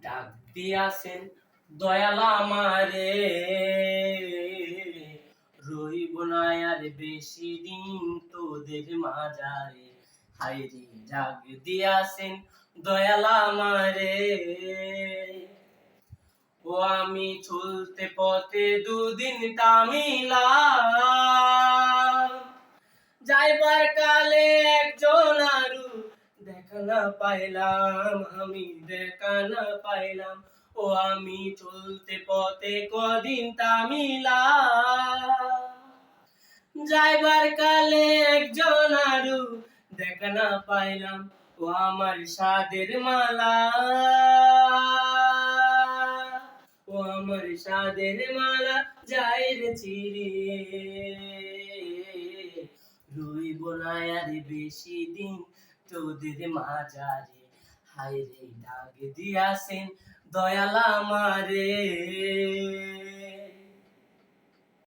ডাক দিয়াছেন দয়াল আমারে, রইব না আর বেশি দিন তোদের মাঝারে। হায়রে ডাক দিয়াছেন দয়াল আমারে, ও আমি চলতে পথে দুদিন তামিলাম, যাইবার কালে একজন আরু দেখা না পাইলাম, আমি দেখা না পাইলাম। ও আমি চলতে পথে কদিন তামিলাম, যাইবার কালে একজন আরু দেখা না পাইলাম। ও আমার সাদের মালা, ও আমার সাদের মালা যাই রে চিরিয়ে, রইব না আর বেশি দিন তোদের মাঝারে। হায়রে ডাক দিয়াছেন দয়াল আমারে।